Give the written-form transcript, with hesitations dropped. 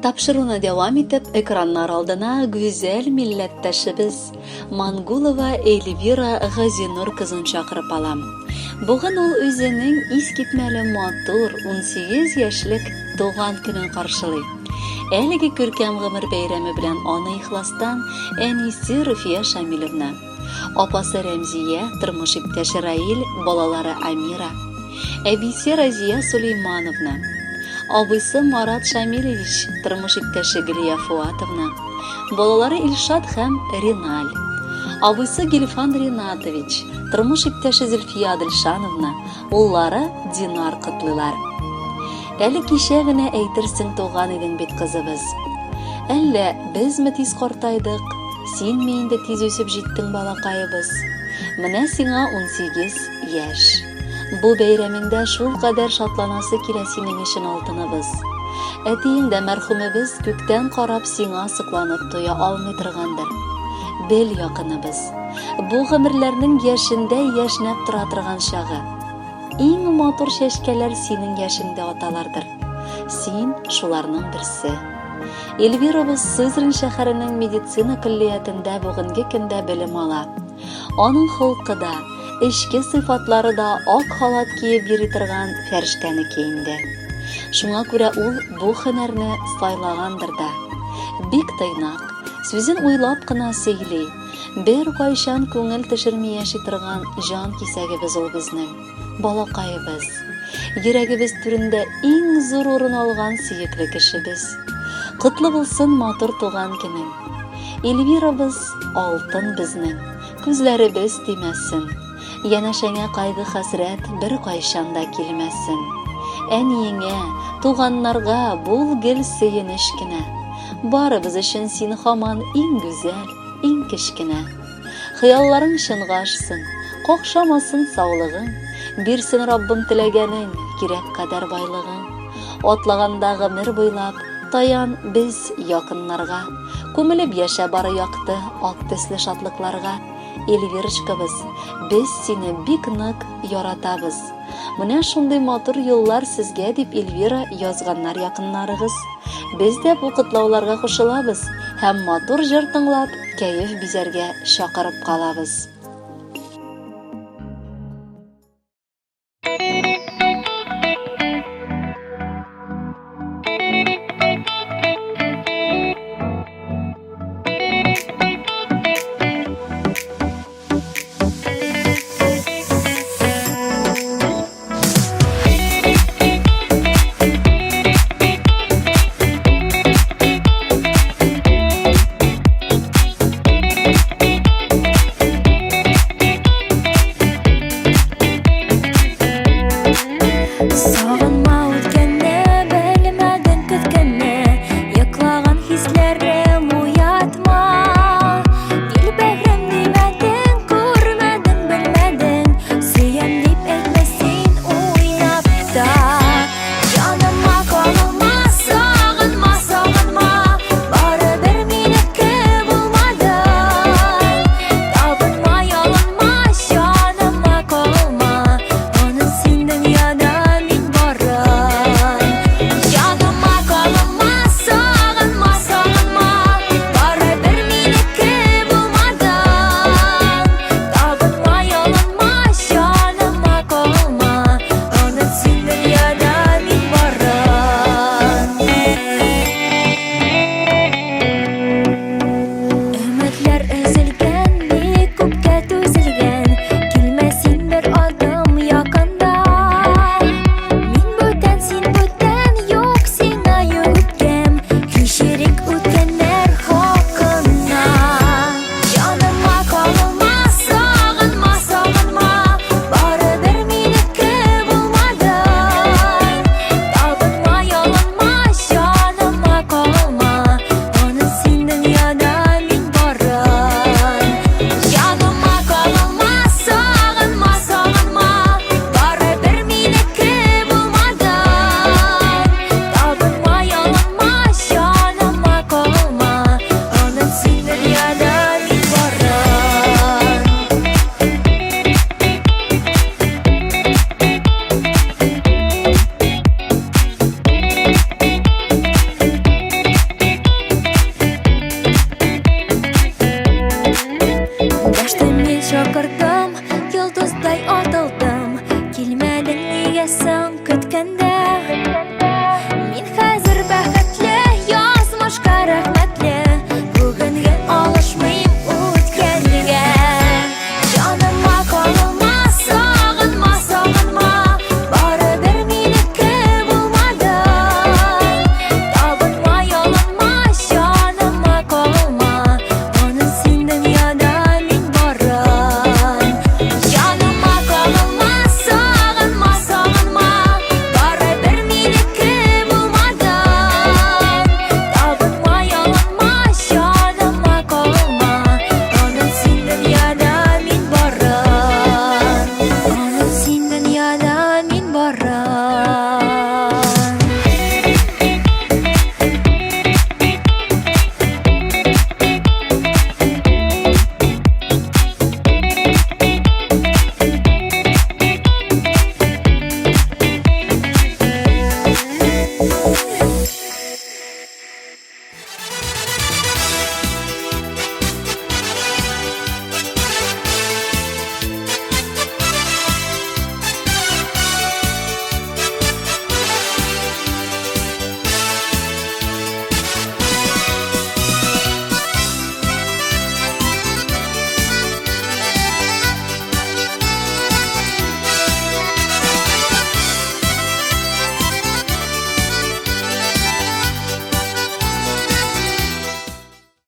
Тапшыруны дәвам итеп, экраннар алдына гүзәл милләттәшебез Мангулова Эльвира Газинур кызын чакырып алам. Бүген ул үзенең искитмәле матур 18 яшьлек туган көнен каршылый. Әлеге күркәм гомер бәйрәме белән аны ихластан әнисе Руфия Шамиловна, апасы Рәмзия, тормыш иптәше Раил, балалары Амира, әбисе Разия Сулеймановна, абыйсы Марат Шамилевич, тормыш иптәше Гөлия Фуатовна, балалары Илшат һәм Риналь, абыйсы Гильфан Ринатович, тормыш иптәше Зөлфия Дилшановна, уллары Динар кытлылар. Әле кичә генә әйтерсең туган идең бит кызыбыз. Әллә безме тиз картайдык, синме инде тиз үсеп җиттең балакайыбыз. Менә сиңа 18 яшь. Бу бәйрәмеңдә шул кадәр шатланасы килә синең өчен алтыныбыз. Әтиең дә мәрхүмебез күктән карап сиңа сыкланып туя алмый торгандыр. Бел якыныбыз. Бу гомерләрнең яшендә яшнәп тора торган чагы. Иң матур чәчкәләр синең яшендә аталардыр. Син шуларның берсе. Эльвирабыз Сызрань шәһәренең медицина көллиятендә бүгенге көндә белем ала. Аның холкы да, эчке сыйфатлары да ак халат киеп йөри торган фәрештәнеке инде. Шуңа күрә ул бу һөнәрне сайлагандыр да. Бик тыйнак, сүзен уйлап кына сөйли. Бер кайчан күңел төшерми яши торган җан кисәгебез ул безнең. Балакайыбыз, йөрәгебез түрендә иң зур урын алган сөекле кешебез. Кутлы булсын матур туган көнең. Эльвирабыз алтын безнең, күзләребез тимәсен. Янәшәңә кайгы хәсрәт бер кайчан да килмәсен. Әниеңә, туганнарга бул гел сөенеш кенә. Барыбыз өчен син һаман иң гүзәл, иң кечкенә. Хыялларың чынга ашсын, какшамасын саулыгың. Бирсен Раббым теләгәнең, кирәк кадәр байлыгың. Атлаганда гомер буйлап, таян без якыннарга. Күмелеп яшә бары якты, ак төсле шатлыкларга. Эльвирочкабыз, без сине бик нык яратабыз. Менә шундый матур юллар сезгә дип Эльвира язганнар якыннарыгыз. Без дә бу котлауларга кушылабыз һәм матур җыр тыңлап, кәеф бизәргә чакырып калабыз.